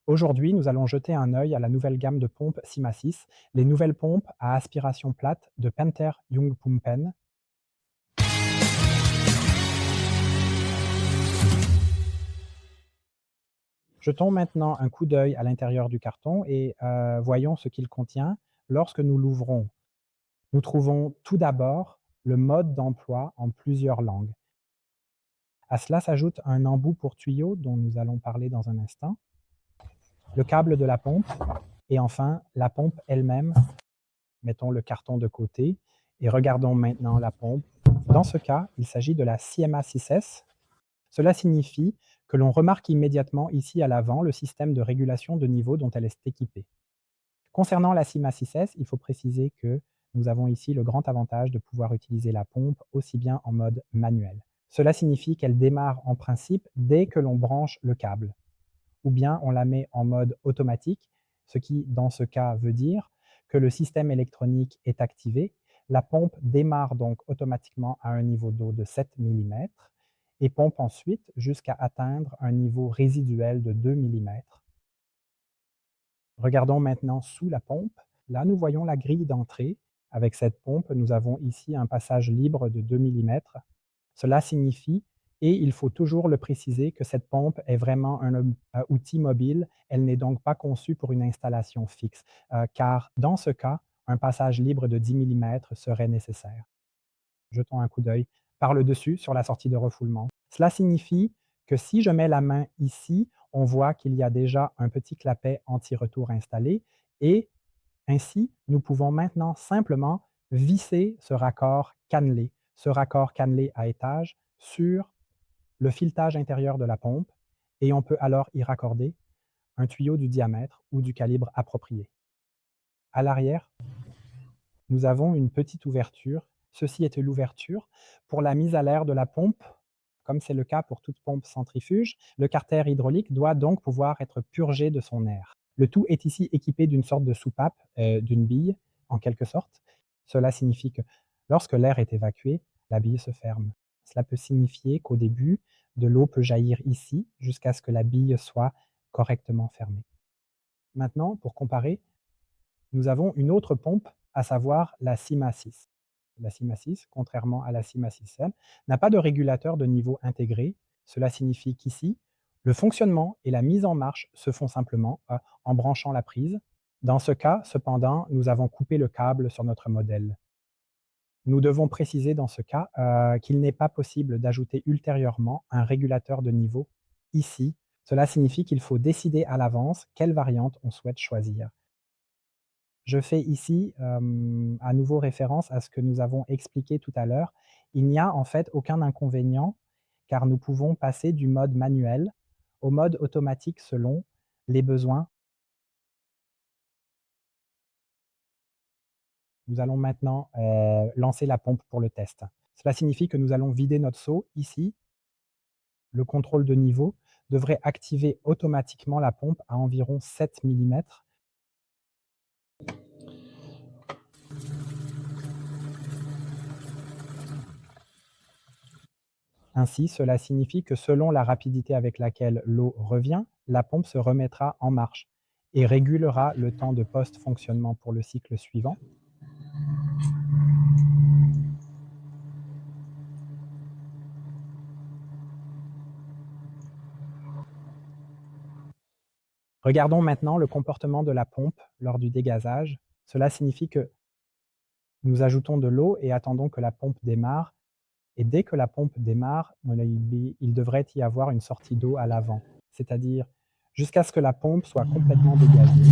Aujourd'hui, nous allons jeter un œil à la nouvelle gamme de pompes Sima 6, les nouvelles pompes à aspiration plate de Penter Jungpumpen. Jetons maintenant un coup d'œil à l'intérieur du carton et voyons ce qu'il contient. Lorsque nous l'ouvrons, nous trouvons tout d'abord le mode d'emploi en plusieurs langues. À cela s'ajoute un embout pour tuyau dont nous allons parler dans un instant, le câble de la pompe et enfin la pompe elle-même. Mettons le carton de côté et regardons maintenant la pompe. Dans ce cas, il s'agit de la CMA6S. Cela signifie que l'on remarque immédiatement ici à l'avant le système de régulation de niveau dont elle est équipée. Concernant la CMA6S, il faut préciser que nous avons ici le grand avantage de pouvoir utiliser la pompe aussi bien en mode manuel. Cela signifie qu'elle démarre en principe dès que l'on branche le câble, ou bien on la met en mode automatique, ce qui dans ce cas veut dire que le système électronique est activé. La pompe démarre donc automatiquement à un niveau d'eau de 7 mm et pompe ensuite jusqu'à atteindre un niveau résiduel de 2 mm. Regardons maintenant sous la pompe. Là, nous voyons la grille d'entrée. Avec cette pompe, nous avons ici un passage libre de 2 mm. Cela signifie, et il faut toujours le préciser, que cette pompe est vraiment un outil mobile. Elle n'est donc pas conçue pour une installation fixe, car dans ce cas, un passage libre de 10 mm serait nécessaire. Jetons un coup d'œil par le dessus sur la sortie de refoulement. Cela signifie que si je mets la main ici, on voit qu'il y a déjà un petit clapet anti-retour installé et ainsi, nous pouvons maintenant simplement visser ce raccord cannelé à étage sur le filetage intérieur de la pompe et on peut alors y raccorder un tuyau du diamètre ou du calibre approprié. À l'arrière, nous avons une petite ouverture. Ceci est l'ouverture pour la mise à l'air de la pompe. Comme c'est le cas pour toute pompe centrifuge, le carter hydraulique doit donc pouvoir être purgé de son air. Le tout est ici équipé d'une sorte de soupape, d'une bille, en quelque sorte. Cela signifie que lorsque l'air est évacué, la bille se ferme. Cela peut signifier qu'au début, de l'eau peut jaillir ici jusqu'à ce que la bille soit correctement fermée. Maintenant, pour comparer, nous avons une autre pompe, à savoir la Sima 6. La Sima 6, contrairement à la Sima 6M, n'a pas de régulateur de niveau intégré. Cela signifie qu'ici, le fonctionnement et la mise en marche se font simplement en branchant la prise. Dans ce cas, cependant, nous avons coupé le câble sur notre modèle. Nous devons préciser dans ce cas qu'il n'est pas possible d'ajouter ultérieurement un régulateur de niveau ici. Cela signifie qu'il faut décider à l'avance quelle variante on souhaite choisir. Je fais ici à nouveau référence à ce que nous avons expliqué tout à l'heure. Il n'y a en fait aucun inconvénient car nous pouvons passer du mode manuel au mode automatique selon les besoins. Nous allons maintenant lancer la pompe pour le test. Cela signifie que nous allons vider notre seau ici. Le contrôle de niveau devrait activer automatiquement la pompe à environ 7 mm. Ainsi, cela signifie que selon la rapidité avec laquelle l'eau revient, la pompe se remettra en marche et régulera le temps de post-fonctionnement pour le cycle suivant. Regardons maintenant le comportement de la pompe lors du dégazage. Cela signifie que nous ajoutons de l'eau et attendons que la pompe démarre. Et dès que la pompe démarre, il devrait y avoir une sortie d'eau à l'avant, c'est-à-dire jusqu'à ce que la pompe soit complètement dégagée.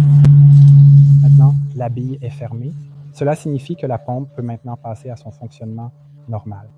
Maintenant, la bille est fermée. Cela signifie que la pompe peut maintenant passer à son fonctionnement normal.